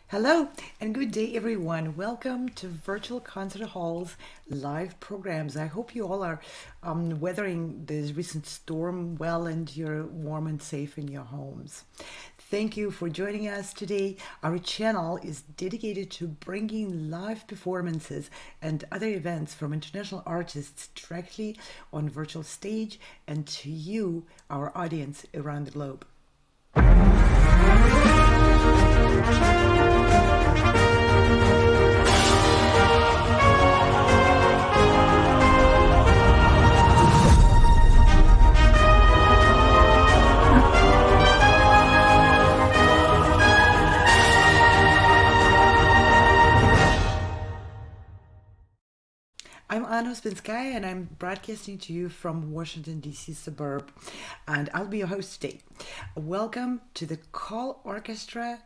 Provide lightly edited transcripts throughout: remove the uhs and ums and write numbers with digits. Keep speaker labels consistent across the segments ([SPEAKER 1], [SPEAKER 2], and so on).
[SPEAKER 1] Hello and good day, everyone. Welcome to Virtual Concert Hall's live programs. I hope you all are weathering this recent storm well and you're warm and safe in your homes. Thank you for joining us today. Our channel is dedicated to bringing live performances and other events from international artists directly on virtual stage and to you, our audience around the globe. I'm Anna Spinskaya and I'm broadcasting to you from Washington, D.C. suburb, and I'll be your host today. Welcome to the colORCHESTRA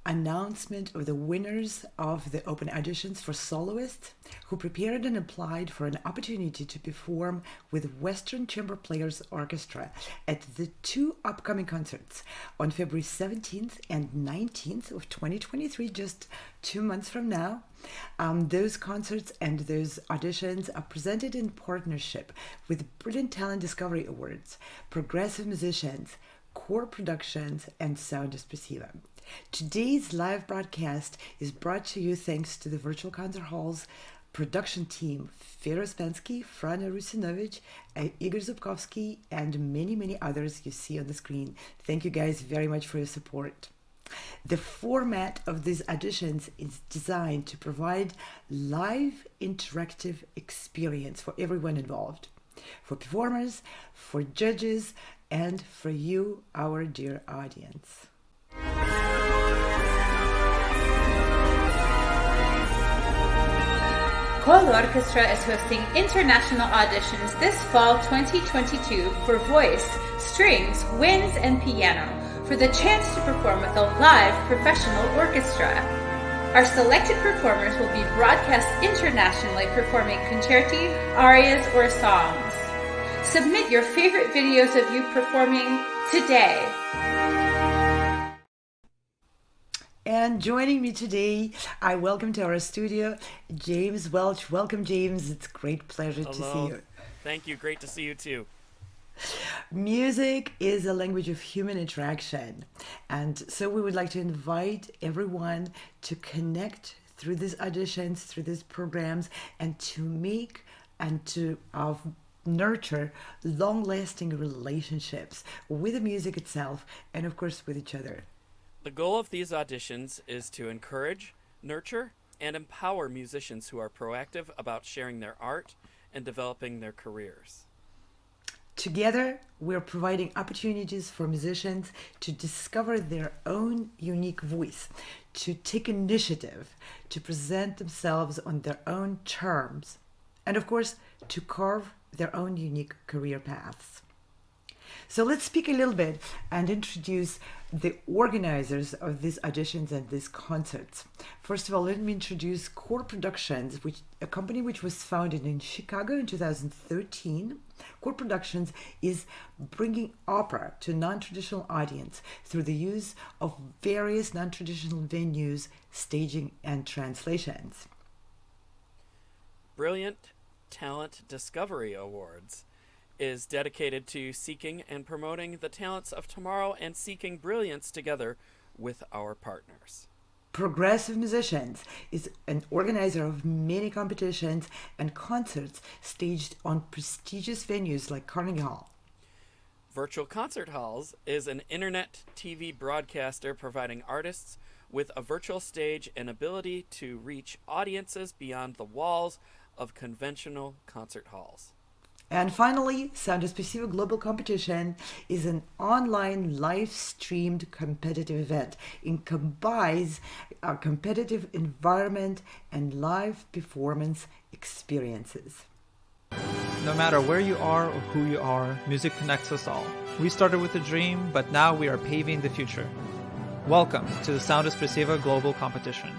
[SPEAKER 1] announcement of the winners of the Open Auditions for soloists who prepared and applied for an opportunity to perform with Western Chamber Players Orchestra at the two upcoming concerts on February 17th and 19th of 2023, just 2 months from now. Those concerts and those auditions are presented in partnership with Brilliant Talent Discovery Awards, Progressive Musicians, Core Productions, and Sound Expressiva. Today's live broadcast is brought to you thanks to the Virtual Concert Hall's production team, Fedor Spansky, Frana Rusinovich, Igor Zubkovsky, and many others you see on the screen. Thank you guys very much for your support. The format of these auditions is designed to provide live interactive experience for everyone involved, for performers, for judges, and for you, our dear audience.
[SPEAKER 2] colORCHESTRA is hosting international auditions this fall 2022 for voice, strings, winds, and piano for the chance to perform with a live professional orchestra. Our selected performers will be broadcast internationally performing concerti, arias, or songs. Submit your favorite videos of you performing today.
[SPEAKER 1] And joining me today, I welcome to our studio James Welch. Welcome, James. It's a great pleasure to see you.
[SPEAKER 3] Thank you. Great to see you too.
[SPEAKER 1] Music is a language of human interaction. And so we would like to invite everyone to connect through these auditions, through these programs, and to make and to nurture long-lasting relationships with the music itself and, of course, with each other.
[SPEAKER 3] The goal of these auditions is to encourage, nurture, and empower musicians who are proactive about sharing their art and developing their careers.
[SPEAKER 1] Together, we're providing opportunities for musicians to discover their own unique voice, to take initiative, to present themselves on their own terms, and of course, to carve their own unique career paths. So let's speak a little bit and introduce the organizers of these auditions and these concerts. First of all, let me introduce Core Productions, a company which was founded in Chicago in 2013. Core Productions is bringing opera to a non-traditional audience through the use of various non-traditional venues, staging, and translations.
[SPEAKER 3] Brilliant Talent Discovery Awards is dedicated to seeking and promoting the talents of tomorrow and seeking brilliance together with our partners.
[SPEAKER 1] Progressive Musicians is an organizer of many competitions and concerts staged on prestigious venues like Carnegie Hall.
[SPEAKER 3] Virtual Concert Halls is an internet TV broadcaster providing artists with a virtual stage and ability to reach audiences beyond the walls of conventional concert halls.
[SPEAKER 1] And finally, Sound Expressiva Global Competition is an online live-streamed competitive event. It combines a competitive environment and live performance experiences.
[SPEAKER 4] No matter where you are or who you are, music connects us all. We started with a dream, but now we are paving the future. Welcome to the Sound Expressiva Global Competition.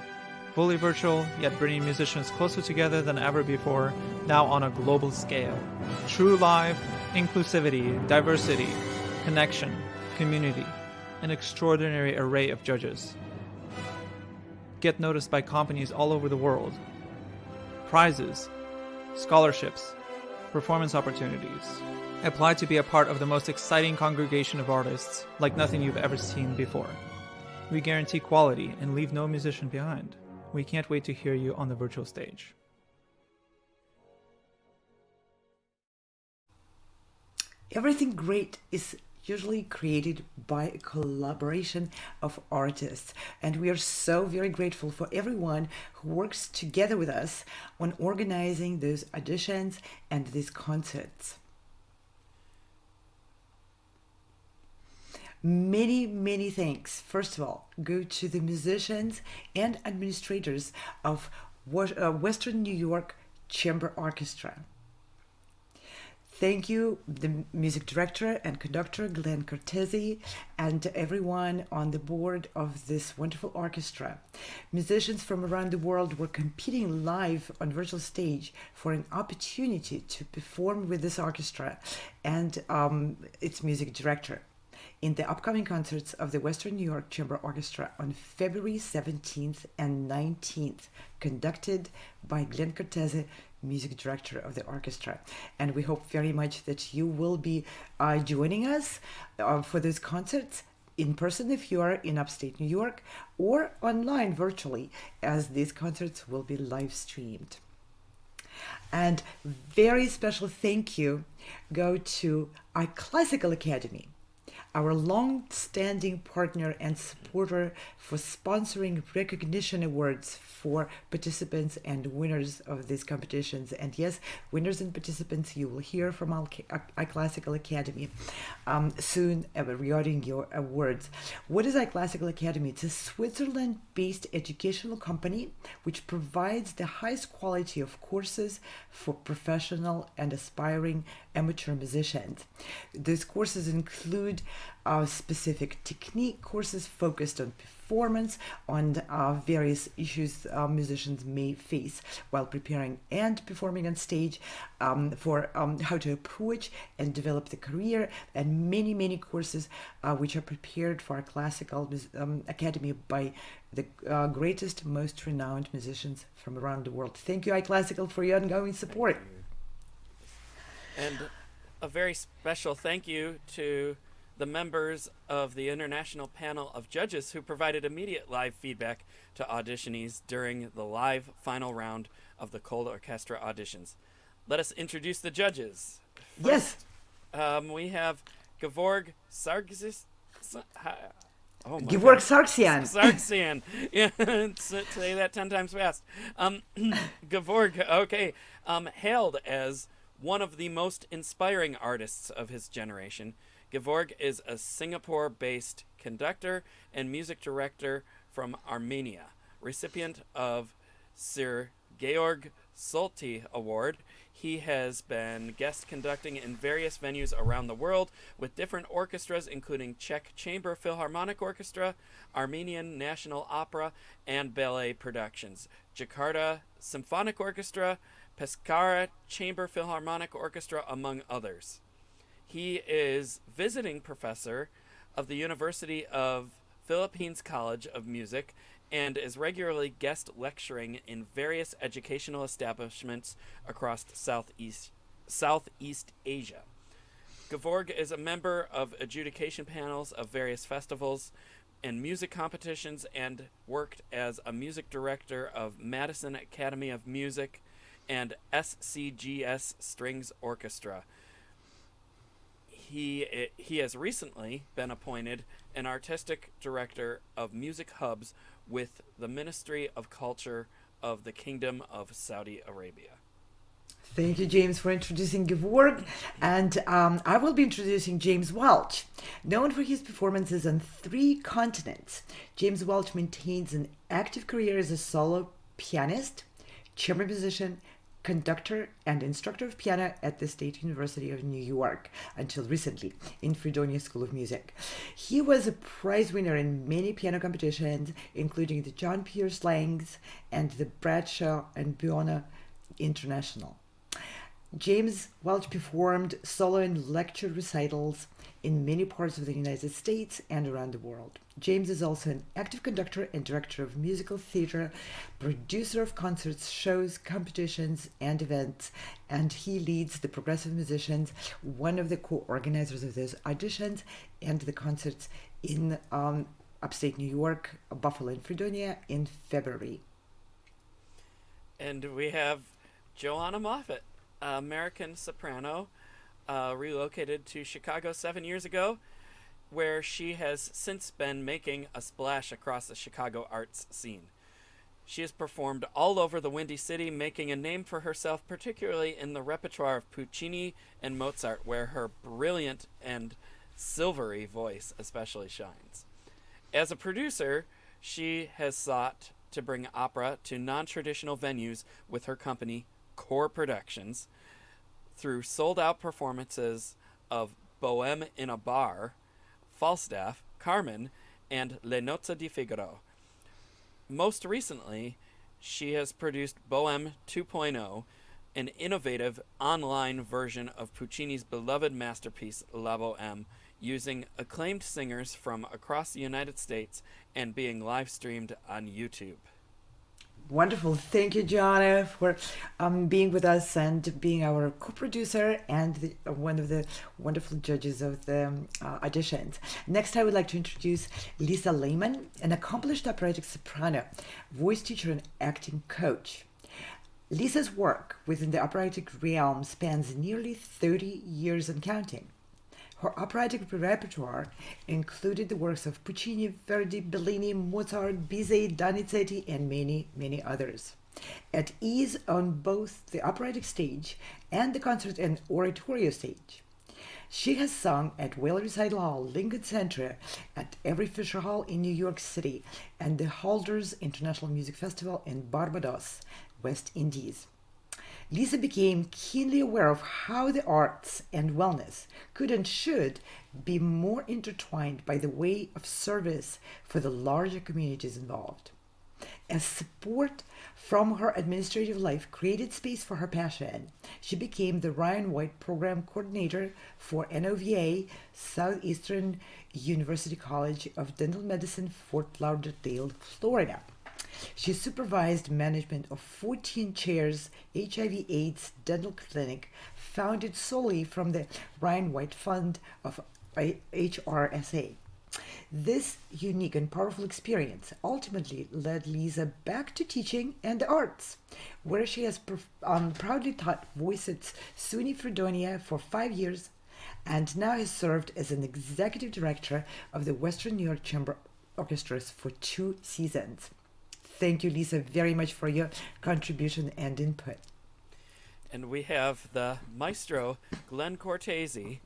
[SPEAKER 4] Fully virtual, yet bringing musicians closer together than ever before, now on a global scale. True live, inclusivity, diversity, connection, community, an extraordinary array of judges. get noticed by companies all over the world. Prizes, scholarships, performance opportunities. Apply to be a part of the most exciting congregation of artists like nothing you've ever seen before. We guarantee quality and leave no musician behind. We can't wait to hear you on the virtual stage.
[SPEAKER 1] Everything great is usually created by a collaboration of artists, and we are so very grateful for everyone who works together with us on organizing those auditions and these concerts. Many thanks. First of all, go to the musicians and administrators of Western New York Chamber Orchestra. Thank you, the music director and conductor, Glen Cortese, and everyone on the board of this wonderful orchestra. Musicians from around the world were competing live on virtual stage for an opportunity to perform with this orchestra and its music director in the upcoming concerts of the Western New York Chamber Orchestra on February 17th and 19th, conducted by Glen Cortese, music director of the orchestra. And we hope very much that you will be joining us for those concerts in person if you are in upstate New York, or online virtually, as these concerts will be live streamed. And very special thank you go to iClassical Academy, our long-standing partner and supporter for sponsoring recognition awards for participants and winners of these competitions. And yes, winners and participants you will hear from iClassical Academy soon regarding your awards. What is iClassical Academy? It's a Switzerland-based educational company which provides the highest quality of courses for professional and aspiring amateur musicians. These courses include specific technique courses focused on performance, on various issues musicians may face while preparing and performing on stage, for how to approach and develop the career, and many courses which are prepared for our classical academy by the greatest, most renowned musicians from around the world. Thank you, iClassical, for your ongoing support.
[SPEAKER 3] And a very special thank you to the members of the International Panel of Judges who provided immediate live feedback to auditionees during the live final round of the colORCHESTRA auditions. Let us introduce the judges.
[SPEAKER 1] Yes.
[SPEAKER 3] We have Gevorg Sargis.
[SPEAKER 1] Gevorg Sargsyan.
[SPEAKER 3] Sargsyan. Yeah, say that 10 times fast. Gevorg, okay, hailed as one of the most inspiring artists of his generation. Gevorg is a Singapore-based conductor and music director from Armenia, recipient of Sir Georg Solti Award. He has been guest conducting in various venues around the world with different orchestras, including Czech Chamber Philharmonic Orchestra, Armenian National Opera, and ballet productions, Jakarta Symphonic Orchestra, Pescara Chamber Philharmonic Orchestra, among others. He is visiting professor of the University of Philippines College of Music and is regularly guest lecturing in various educational establishments across Southeast Asia. Gevorg is a member of adjudication panels of various festivals and music competitions and worked as a music director of Madison Academy of Music and SCGS Strings Orchestra. He has recently been appointed an artistic director of music hubs with the Ministry of Culture of the Kingdom of Saudi Arabia.
[SPEAKER 1] Thank you, James, for introducing Gevorg. And I will be introducing James Welch. Known for his performances on 3 continents, James Welch maintains an active career as a solo pianist, chamber musician, conductor, and instructor of piano at the State University of New York until recently in Fredonia School of Music. He was a prize winner in many piano competitions, including the John Pierce Langs and the Bradshaw and Buona International. James Welch performed solo and lecture recitals in many parts of the United States and around the world. James is also an active conductor and director of musical theater, producer of concerts, shows, competitions, and events, and he leads the Progressive Musicians, one of the co-organizers of those auditions and the concerts in upstate New York, Buffalo, and Fredonia in February.
[SPEAKER 3] And we have Joanna Moffett, American soprano, relocated to Chicago 7 years ago, where she has since been making a splash across the Chicago arts scene. She has performed all over the Windy City, making a name for herself, particularly in the repertoire of Puccini and Mozart, where her brilliant and silvery voice especially shines. As a producer, she has sought to bring opera to non-traditional venues with her company, Core Productions, through sold-out performances of Bohème in a Bar, Falstaff, Carmen, and Le Nozze di Figaro. Most recently, she has produced Bohème 2.0, an innovative online version of Puccini's beloved masterpiece La Bohème, using acclaimed singers from across the United States and being live-streamed on YouTube.
[SPEAKER 1] Wonderful. Thank you, Joanna, for being with us and being our co-producer and one of the wonderful judges of the auditions. Next, I would like to introduce Lisa Lehman, an accomplished operatic soprano, voice teacher, and acting coach. Lisa's work within the operatic realm spans nearly 30 years and counting. Her operatic repertoire included the works of Puccini, Verdi, Bellini, Mozart, Bizet, Donizetti, and many, many others. At ease on both the operatic stage and the concert and oratorio stage. She has sung at Whale Recital Hall, Lincoln Center, at Avery Fisher Hall in New York City, and the Holders International Music Festival in Barbados, West Indies. Lisa became keenly aware of how the arts and wellness could and should be more intertwined by the way of service for the larger communities involved. As support from her administrative life created space for her passion, she became the Ryan White Program Coordinator for NOVA, Southeastern University College of Dental Medicine, Fort Lauderdale, Florida. She supervised management of 14 chairs HIV/AIDS dental clinic founded solely from the Ryan White Fund of HRSA. This unique and powerful experience ultimately led Lisa back to teaching and the arts, where she has proudly taught voice at SUNY Fredonia for 5 years and now has served as an executive director of the Western New York Chamber Orchestras for 2 seasons. Thank you, Lisa, very much for your contribution and input.
[SPEAKER 3] And we have the maestro, Glen Cortese,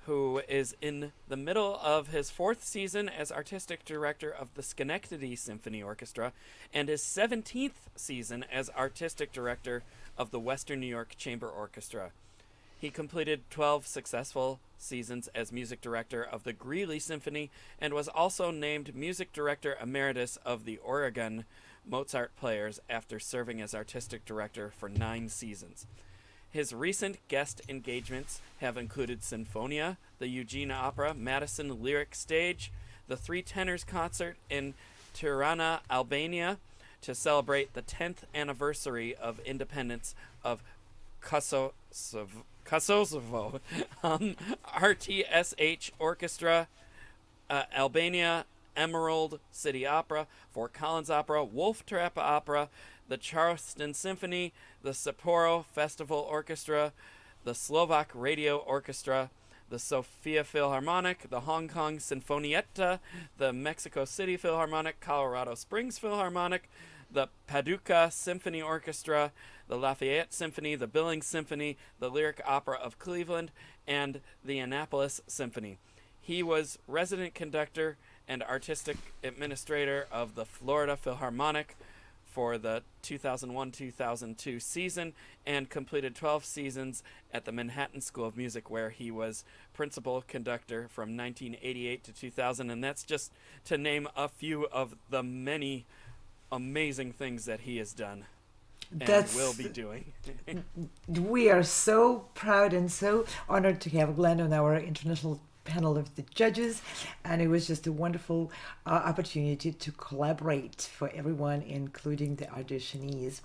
[SPEAKER 3] who is in the middle of his 4th season as artistic director of the Schenectady Symphony Orchestra and his 17th season as artistic director of the Western New York Chamber Orchestra. He completed 12 successful seasons as music director of the Greeley Symphony and was also named music director emeritus of the Oregon Mozart Players after serving as artistic director for 9 seasons. His recent guest engagements have included Sinfonia, the Eugene Opera, Madison Lyric Stage, the Three Tenors Concert in Tirana, Albania, to celebrate the 10th anniversary of independence of Kosovo, RTSH Orchestra, Albania, Emerald City Opera, Fort Collins Opera, Wolf Trap Opera, the Charleston Symphony, the Sapporo Festival Orchestra, the Slovak Radio Orchestra, the Sofia Philharmonic, the Hong Kong Sinfonietta, the Mexico City Philharmonic, Colorado Springs Philharmonic, the Paducah Symphony Orchestra, the Lafayette Symphony, the Billings Symphony, the Lyric Opera of Cleveland, and the Annapolis Symphony. He was resident conductor and artistic administrator of the Florida Philharmonic for the 2001-2002 season and completed 12 seasons at the Manhattan School of Music, where he was principal conductor from 1988 to 2000. And that's just to name a few of the many amazing things that he has done. and will be doing.
[SPEAKER 1] We are so proud and so honored to have Glen on our international panel of the judges, and it was just a wonderful opportunity to collaborate for everyone, including the auditionees.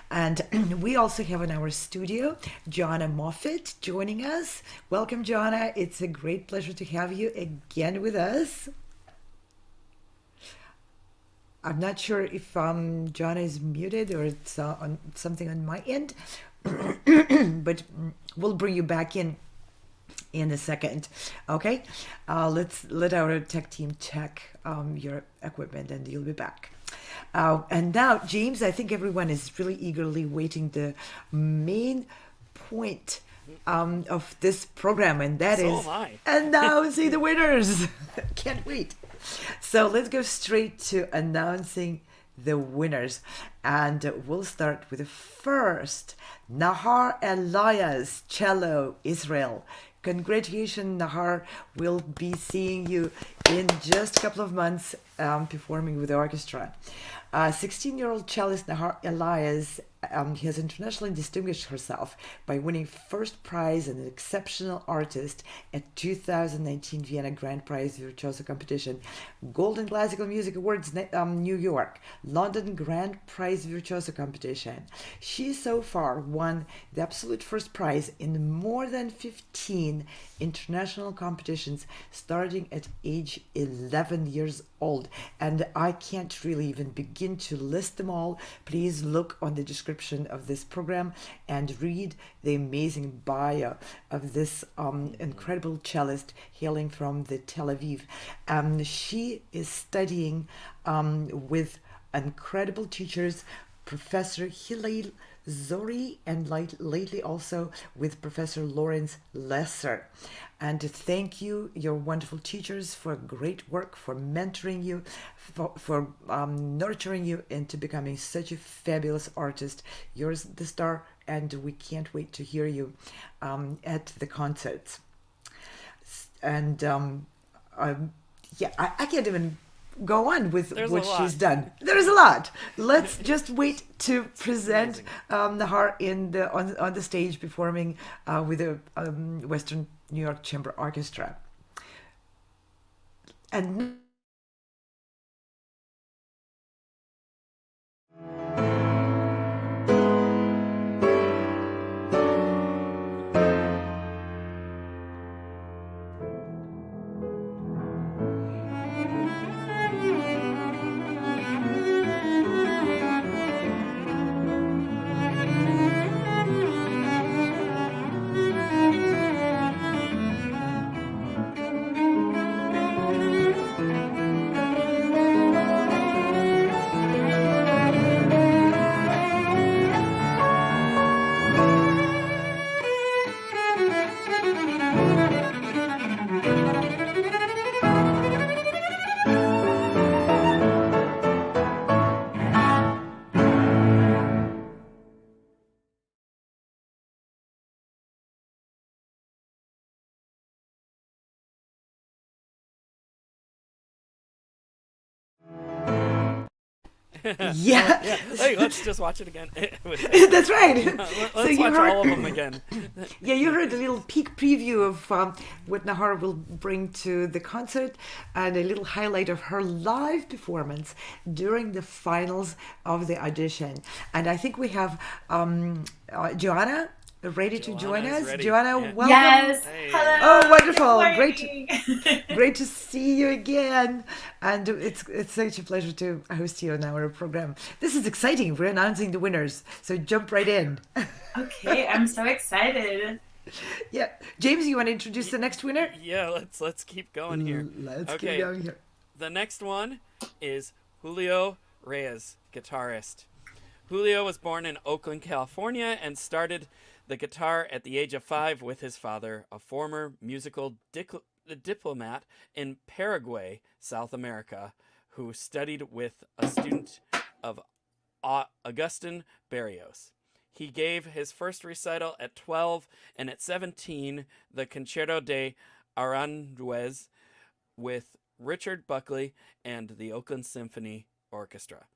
[SPEAKER 1] And we also have in our studio Joanna Moffat joining us. Welcome, Joanna. It's a great pleasure to have you again with us. I'm not sure if Joanna is muted or it's on something on my end, but we'll bring you back in a second. Okay, let's let our tech team check your equipment, and you'll be back. And now, James, I think everyone is really eagerly waiting the main point of this program, and that
[SPEAKER 3] So
[SPEAKER 1] is
[SPEAKER 3] am I.
[SPEAKER 1] announcing the winners. Can't wait. So let's go straight to announcing the winners, and we'll start with the first, Nahar Elias, cello, Israel. Congratulations, Nahar. We'll be seeing you in just a couple of months performing with the orchestra. 16-year-old cellist Nahar Elias has internationally distinguished herself by winning first prize as an exceptional artist at 2019 Vienna Grand Prize Virtuoso Competition, Golden Classical Music Awards New York, London Grand Prize Virtuoso Competition. She so far won the absolute first prize in more than 15 international competitions, starting at age 11 years old. And I can't really even begin to list them all. Please look on the description of this program and read the amazing bio of this incredible cellist hailing from the Tel Aviv. She is studying with incredible teachers, Professor Hillel Zori, and lately also with Professor Lawrence Lesser. And to thank you, your wonderful teachers, for great work, for mentoring you, for nurturing you into becoming such a fabulous artist. You're the star, and we can't wait to hear you at the concerts. And I can't even go on with what she's done. There's a lot. Let's just wait to present Nahar on the stage performing with the Western New York Chamber Orchestra. And yeah.
[SPEAKER 3] Hey, let's just watch it again.
[SPEAKER 1] That's right.
[SPEAKER 3] Let's watch all of them again.
[SPEAKER 1] Yeah, you heard a little peek preview of what Nahar will bring to the concert, and a little highlight of her live performance during the finals of the audition. And I think we have Joanna ready to join us.
[SPEAKER 3] Ready.
[SPEAKER 1] Joanna,
[SPEAKER 3] Yeah.
[SPEAKER 1] welcome.
[SPEAKER 5] Yes.
[SPEAKER 3] Hey.
[SPEAKER 5] Hello.
[SPEAKER 1] Oh, wonderful!
[SPEAKER 5] Great.
[SPEAKER 1] Great to see you again, and it's such a pleasure to host you on our program. This is exciting. We're announcing the winners, so jump right in.
[SPEAKER 5] Okay, I'm so excited.
[SPEAKER 1] Yeah, James, you want to introduce the next winner?
[SPEAKER 3] Yeah, let's keep going here.
[SPEAKER 1] Let's keep going here.
[SPEAKER 3] The next one is Julio Reyes, guitarist. Julio was born in Oakland, California, and started the guitar at the age of 5 with his father, a former musical diplomat in Paraguay, South America, who studied with a student of Agustin Barrios. He gave his first recital at 12, and at 17, the Concerto de Aranjuez with Richard Buckley and the Oakland Symphony Orchestra.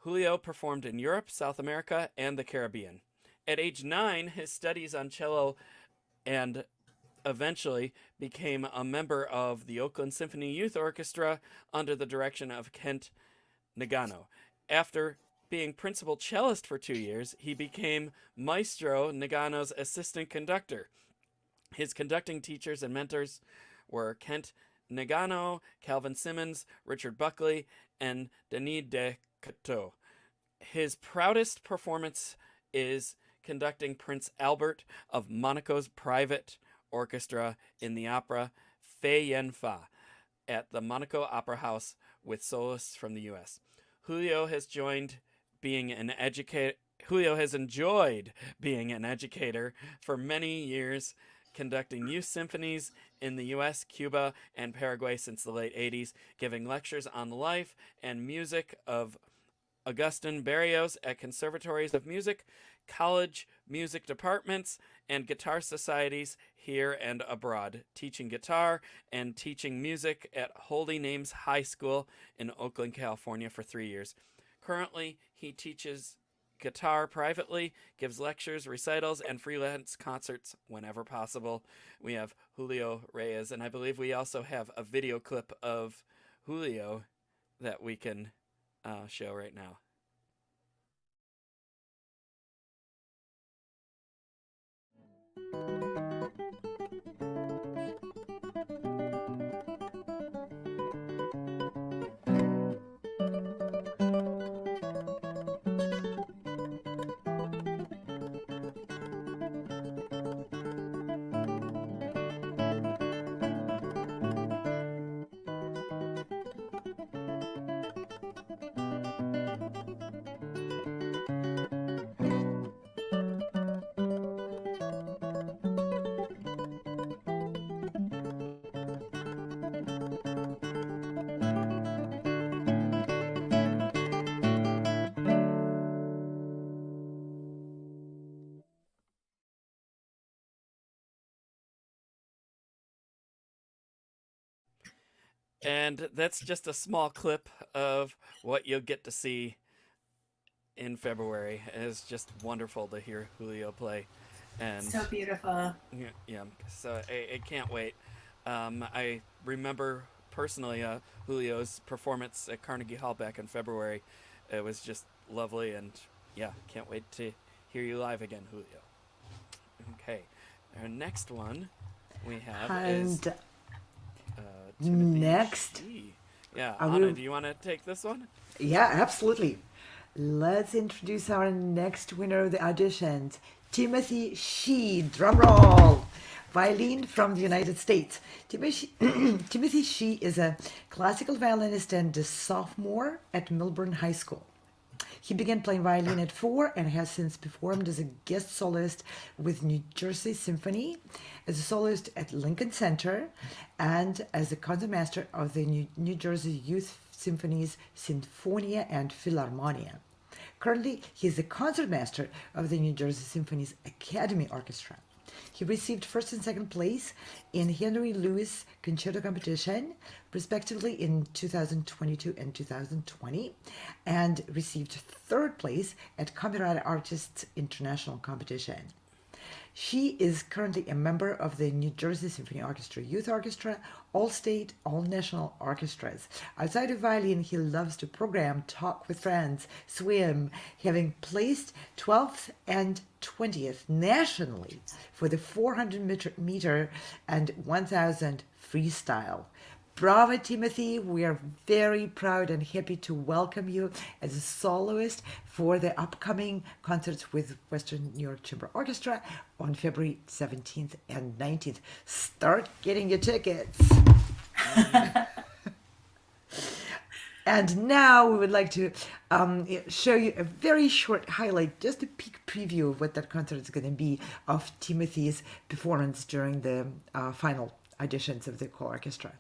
[SPEAKER 3] Julio performed in Europe, South America, and the Caribbean. At age 9, his studies on cello and eventually became a member of the Oakland Symphony Youth Orchestra under the direction of Kent Nagano. After being principal cellist for 2 years, he became Maestro Nagano's assistant conductor. His conducting teachers and mentors were Kent Nagano, Calvin Simmons, Richard Buckley, and Denis de Coteau. His proudest performance is conducting Prince Albert of Monaco's private orchestra in the opera Fei Yen Fa at the Monaco Opera House with soloists from the U.S. Julio has enjoyed being an educator for many years, conducting youth symphonies in the U.S., Cuba, and Paraguay since the late 80s, giving lectures on the life and music of Agustin Barrios at conservatories of music, college music departments, and guitar societies here and abroad, teaching guitar and teaching music at Holy Names High School in Oakland, California for 3 years. Currently, he teaches guitar privately, gives lectures, recitals, and freelance concerts whenever possible. We have Julio Reyes, and I believe we also have a video clip of Julio that we can show right now. And that's just a small clip of what you'll get to see in February. It's just wonderful to hear Julio play. And
[SPEAKER 5] So beautiful.
[SPEAKER 3] yeah, so I can't wait. I remember personally Julio's performance at Carnegie Hall back in February. It was just lovely, and yeah, can't wait to hear you live again, Julio. Okay, our next one we have is Timothy
[SPEAKER 1] next,
[SPEAKER 3] Shee. Yeah,
[SPEAKER 1] I
[SPEAKER 3] Anna,
[SPEAKER 1] will-
[SPEAKER 3] do you want to take this one?
[SPEAKER 1] Yeah, absolutely. Let's introduce our next winner of the auditions, Timothy Shee. Drum roll. Violin from the United States. Timothy Shee is a classical violinist and a sophomore at Milburn High School. He began playing violin at 4 and has since performed as a guest soloist with New Jersey Symphony, as a soloist at Lincoln Center, and as a concertmaster of the New Jersey Youth Symphony's Sinfonia and Philharmonia. Currently, he is the concertmaster of the New Jersey Symphony's Academy Orchestra. He received first and second place in Henry Lewis Concerto Competition, respectively in 2022 and 2020, and received third place at Copyright Artists International Competition. She is currently a member of the New Jersey Symphony Orchestra Youth Orchestra, all state, all national orchestras. Outside of violin, he loves to program, talk with friends, swim, having placed 12th and 20th nationally for the 400 meter and 1000 freestyle. Bravo, Timothy. We are very proud and happy to welcome you as a soloist for the upcoming concerts with Western New York Chamber Orchestra on February 17th and 19th. Start getting your tickets. And now we would like to show you a very short highlight, just a peek preview of what that concert is going to be of Timothy's performance during the final auditions of the colORCHESTRA.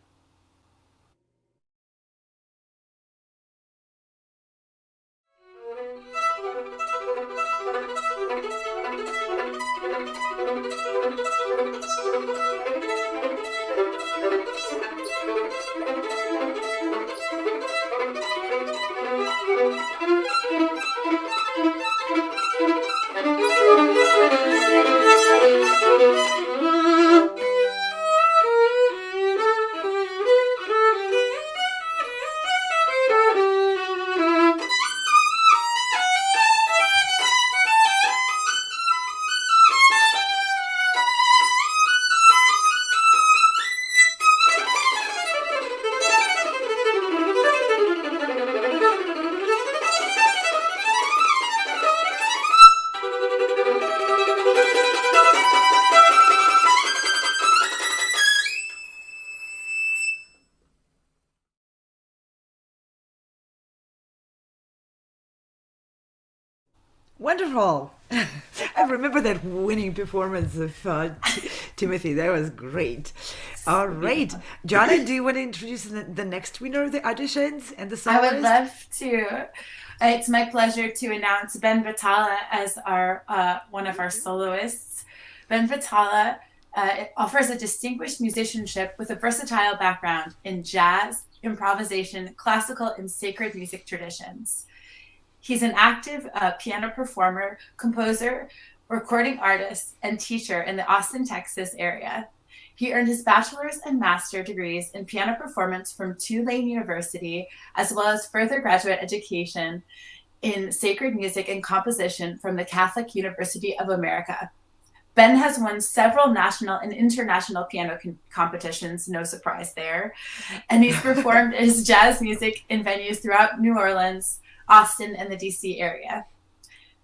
[SPEAKER 1] Wonderful. I remember that winning performance of Timothy. That was great. All right. Johnny, do you want to introduce the next winner of the auditions and the
[SPEAKER 5] I
[SPEAKER 1] soloist?
[SPEAKER 5] would love to. It's my pleasure to announce Ben Batala as our one of our soloists. Ben Batala offers a distinguished musicianship with a versatile background in jazz, improvisation, classical, and sacred music traditions. He's an active piano performer, composer, recording artist, and teacher in the Austin, Texas area. He earned his bachelor's and master's degrees in piano performance from Tulane University, as well as further graduate education in sacred music and composition from the Catholic University of America. Ben has won several national and international piano competitions, no surprise there, and he's performed his jazz music in venues throughout New Orleans, Austin, and the DC area.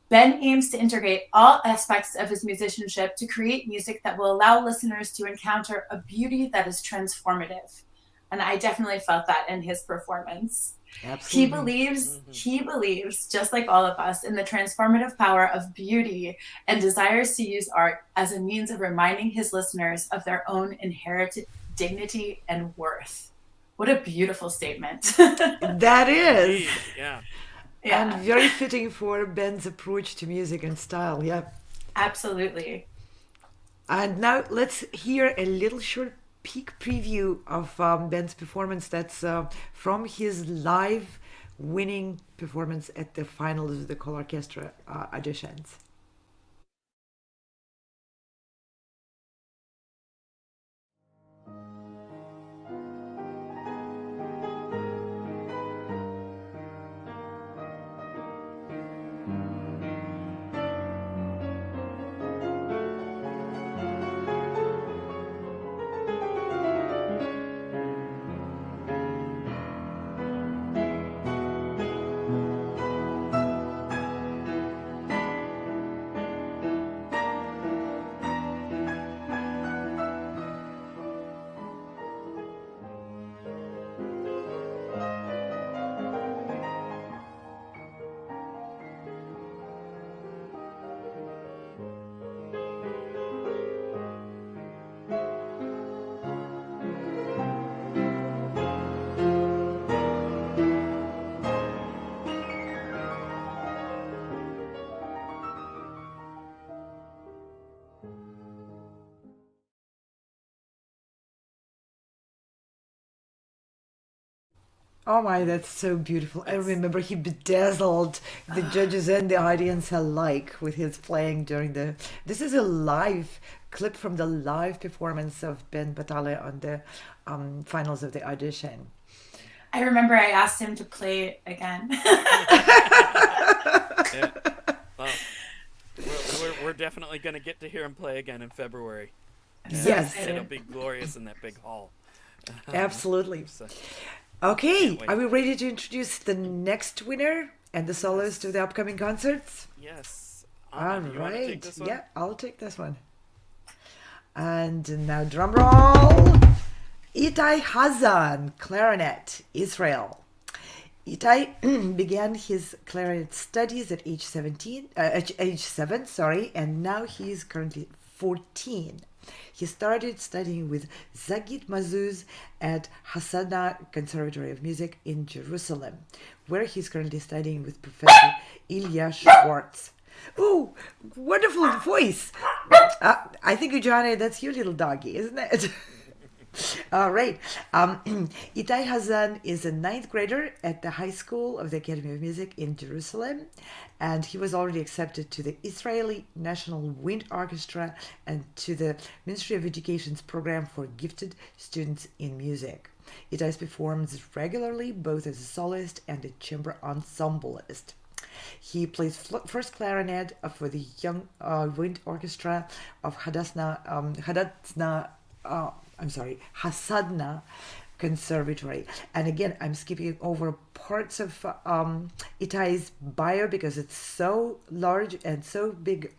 [SPEAKER 5] Ben aims to integrate all aspects of his musicianship to create music that will allow listeners to encounter a beauty that is transformative. And I definitely felt that in his performance.
[SPEAKER 1] Absolutely.
[SPEAKER 5] He believes, just like all of us, in the transformative power of beauty and desires to use art as a means of reminding his listeners of their own inherited dignity and worth. What a beautiful statement.
[SPEAKER 1] That is.
[SPEAKER 3] Indeed, yeah.
[SPEAKER 5] Yeah,
[SPEAKER 1] And very fitting for Ben's approach to music and style. Yeah.
[SPEAKER 5] absolutely.
[SPEAKER 1] And now let's hear a little short peek preview of Ben's performance. That's from his live winning performance at the finals of the colORCHESTRA auditions. Oh my, that's so beautiful. I remember he bedazzled the judges and the audience alike with his playing during the. This is a live clip from the live performance of Ben Batale on the finals of the audition.
[SPEAKER 5] I remember I asked him to play it again.
[SPEAKER 3] Yeah. Well, we're definitely going to get to hear him play again in February. And
[SPEAKER 1] Yes.
[SPEAKER 3] it'll be glorious in that big hall.
[SPEAKER 1] Absolutely.
[SPEAKER 3] So,
[SPEAKER 1] Okay,
[SPEAKER 3] Can't wait.
[SPEAKER 1] are we ready to introduce the next winner and the soloist of the upcoming concerts?
[SPEAKER 3] yes.
[SPEAKER 1] All
[SPEAKER 3] Anna, you wanna take
[SPEAKER 1] right.
[SPEAKER 3] this one?
[SPEAKER 1] Yeah, I'll take this one. And now drum roll. Itai Hazan, clarinet, Israel. Itai began his clarinet studies at age 7, and now he is currently 14. He started studying with Zagit Mazuz at Hasana Conservatory of Music in Jerusalem, where he's currently studying with Professor Ilya Schwartz. Oh, wonderful voice! I think, Johnny, that's your little doggy, isn't it? All right. Itai Hazan is a ninth grader at the High School of the Academy of Music in Jerusalem, and he was already accepted to the Israeli National Wind Orchestra and to the Ministry of Education's program for gifted students in music. Itai performs regularly both as a soloist and a chamber ensembleist. He plays first clarinet for the Young Wind Orchestra of Hasadna Conservatory. And again, I'm skipping over parts of Itai's bio because it's so large and so big,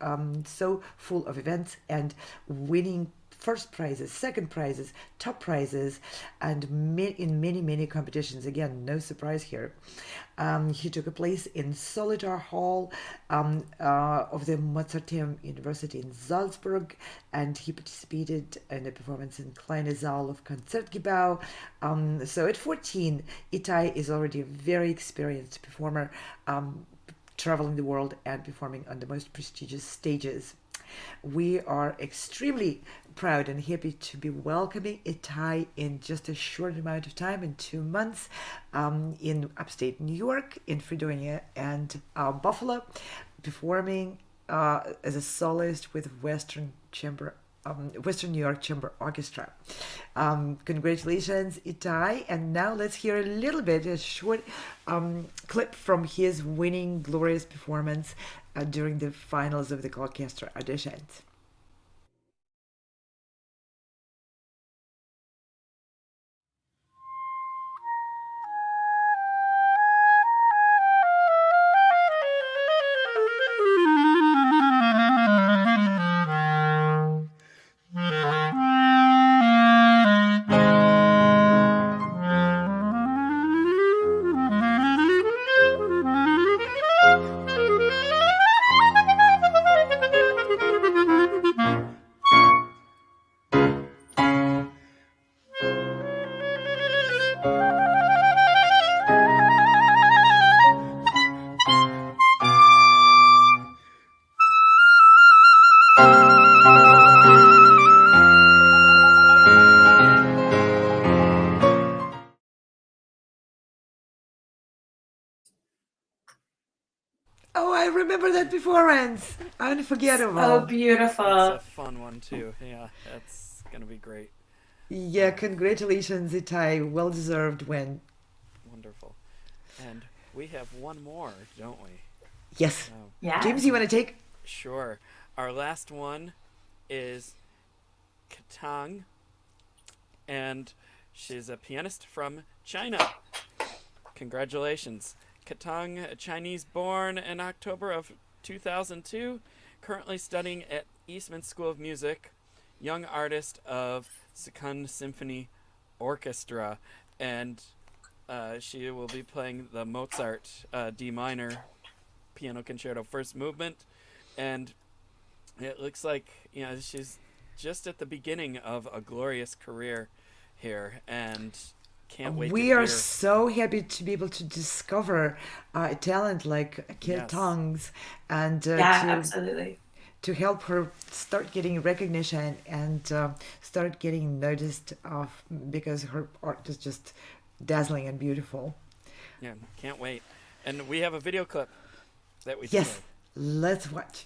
[SPEAKER 1] so full of events and winning first prizes, second prizes, top prizes, and in many, many competitions. Again, no surprise here. He took a place in Solitaire Hall of the Mozarteum University in Salzburg, and he participated in a performance in Kleine Saal of Concertgebouw. So at 14, Itai is already a very experienced performer, traveling the world and performing on the most prestigious stages. We are extremely proud and happy to be welcoming Itai in just a short amount of time, in 2 months, in upstate New York, in Fredonia and Buffalo, performing as a soloist with Western New York Chamber Orchestra. Congratulations, Itai. And now let's hear a short clip from his winning glorious performance during the finals of the colORCHESTRA auditions. Oh, I remember that performance. Unforgettable.
[SPEAKER 5] Oh, beautiful.
[SPEAKER 3] It's a fun one too. Yeah, that's gonna be great.
[SPEAKER 1] Yeah, congratulations, Itai. Well deserved win.
[SPEAKER 3] Wonderful. And we have one more, don't we?
[SPEAKER 1] Yes.
[SPEAKER 3] So,
[SPEAKER 5] Yeah.
[SPEAKER 1] James, you want to take?
[SPEAKER 3] sure. Our last one is Katang, and she's a pianist from China. Congratulations. Katang, Chinese born in October of 2002, currently studying at Eastman School of Music, young artist of Second Symphony Orchestra, and she will be playing the Mozart D minor piano concerto first movement, and it looks like she's just at the beginning of a glorious career here, and can't wait
[SPEAKER 1] We
[SPEAKER 3] to
[SPEAKER 1] are
[SPEAKER 3] hear.
[SPEAKER 1] so happy to be able to discover a talent like
[SPEAKER 3] Yes.
[SPEAKER 1] Katang's and
[SPEAKER 5] Yeah, absolutely.
[SPEAKER 1] to help her start getting recognition and start getting noticed because her art is just dazzling and beautiful.
[SPEAKER 3] Yeah, can't wait. And we have a video clip that we
[SPEAKER 1] Yes,
[SPEAKER 3] played.
[SPEAKER 1] let's watch.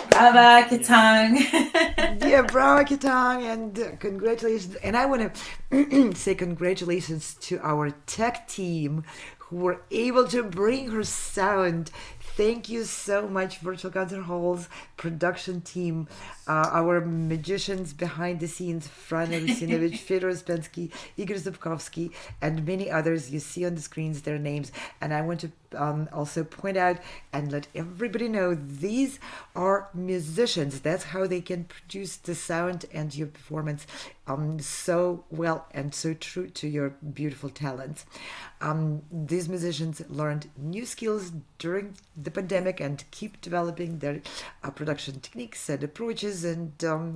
[SPEAKER 5] Brava, Katang.
[SPEAKER 1] Yeah, bravo, Katang, and congratulations. And I want to say congratulations to our tech team who were able to bring her sound. Thank you so much, Virtual Concert Hall's production team, our magicians behind the scenes, Frana Rusinovich, Fedor Uspensky, Igor Zubkovsky, and many others. You see on the screens their names. And I want to also point out and let everybody know these are musicians. That's how they can produce the sound and your performance so well and so true to your beautiful talents. These musicians learned new skills during the pandemic and keep developing their production techniques and approaches and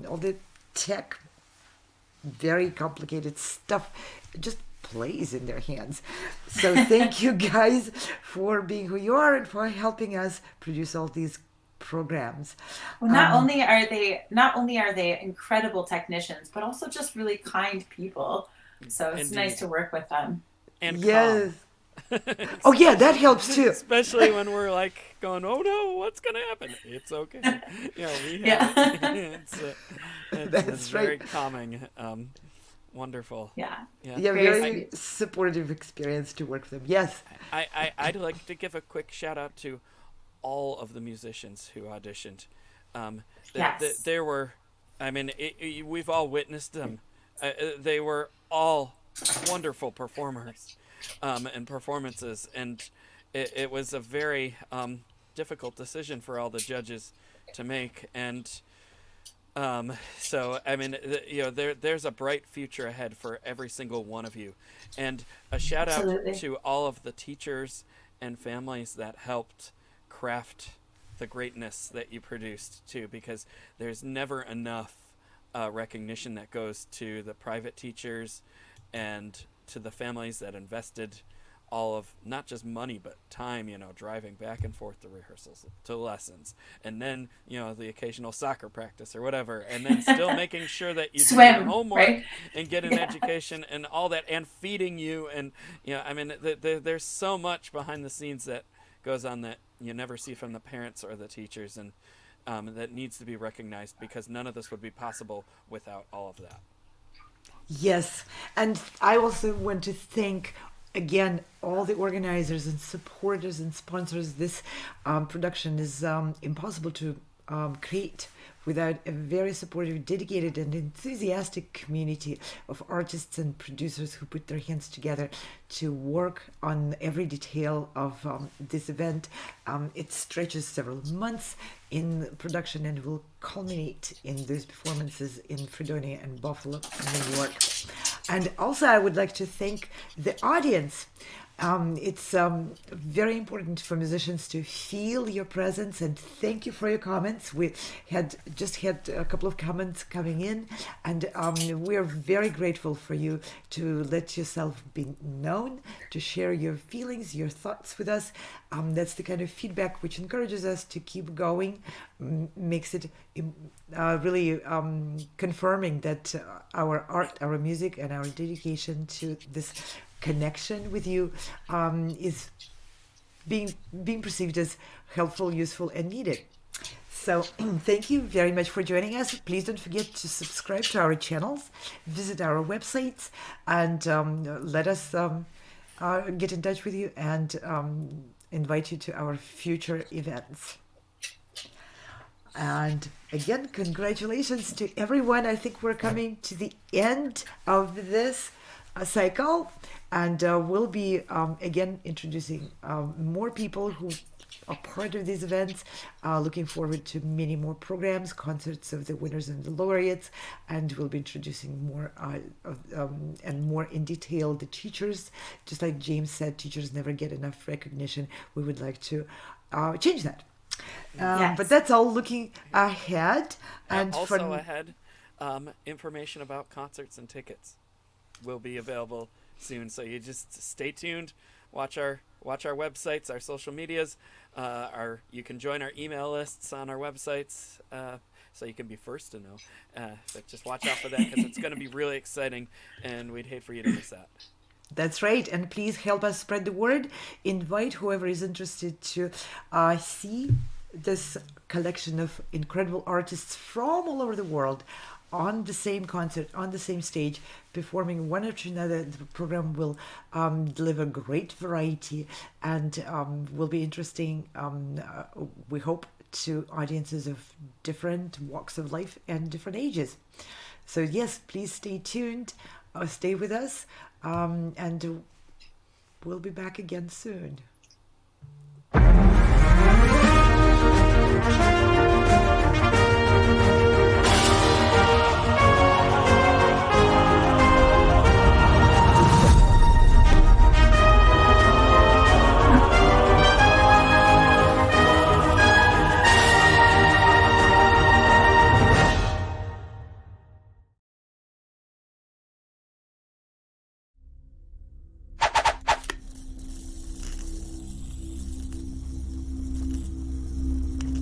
[SPEAKER 1] all the tech, very complicated stuff just plays in their hands. So thank you guys for being who you are and for helping us produce all these programs.
[SPEAKER 5] Well, not only are they incredible technicians, but also just really kind people. So it's nice to work with them.
[SPEAKER 3] And
[SPEAKER 1] yes. Oh yeah, that helps too.
[SPEAKER 3] Especially when we're like going, oh no, what's gonna happen? It's okay. It's very calming. Wonderful.
[SPEAKER 5] Yeah,
[SPEAKER 1] very supportive experience to work with them. Yes.
[SPEAKER 3] I'd like to give a quick shout out to all of the musicians who auditioned. There were, we've all witnessed them. They were all wonderful performers and performances, and it was a very difficult decision for all the judges to make. And there's a bright future ahead for every single one of you. And a shout out to all of the teachers and families that helped craft the greatness that you produced too, because there's never enough recognition that goes to the private teachers and to the families that invested all of not just money but time, driving back and forth to rehearsals, to lessons, and then the occasional soccer practice or whatever, and then still making sure that you do your homework, right? And get an education and all that, and feeding you, and there's so much behind the scenes that goes on that you never see from the parents or the teachers, and that needs to be recognized, because none of this would be possible without all of that.
[SPEAKER 1] Yes, and I also want to thank again all the organizers and supporters and sponsors. This production is impossible to create without a very supportive, dedicated and enthusiastic community of artists and producers who put their hands together to work on every detail of this event. It stretches several months in production and will culminate in those performances in Fredonia and Buffalo, New York. And also I would like to thank the audience. It's very important for musicians to feel your presence, and thank you for your comments. We just had a couple of comments coming in, and we're very grateful for you to let yourself be known, to share your feelings, your thoughts with us. That's the kind of feedback which encourages us to keep going, makes it really confirming that our art, our music, and our dedication to this connection with you is being perceived as helpful, useful, and needed. So thank you very much for joining us. Please don't forget to subscribe to our channels, visit our websites, and let us get in touch with you and invite you to our future events. And again, congratulations to everyone. I think we're coming to the end of this cycle, and we'll be again introducing more people who are part of these events. Looking forward to many more programs, concerts of the winners and the laureates, and we'll be introducing more and more in detail the teachers. Just like James said, teachers never get enough recognition. We would like to change that. Yes. But that's all looking ahead. And
[SPEAKER 3] also ahead, information about concerts and tickets will be available soon, so you just stay tuned, watch our websites, our social medias, you can join our email lists on our websites, so you can be first to know, but just watch out for that, because it's going to be really exciting, and we'd hate for you to miss that.
[SPEAKER 1] That's right, and please help us spread the word. Invite whoever is interested to see this collection of incredible artists from all over the world on the same concert, on the same stage, performing one after another. The program will deliver great variety and will be interesting, we hope, to audiences of different walks of life and different ages. So yes, please stay tuned, stay with us, and we'll be back again soon.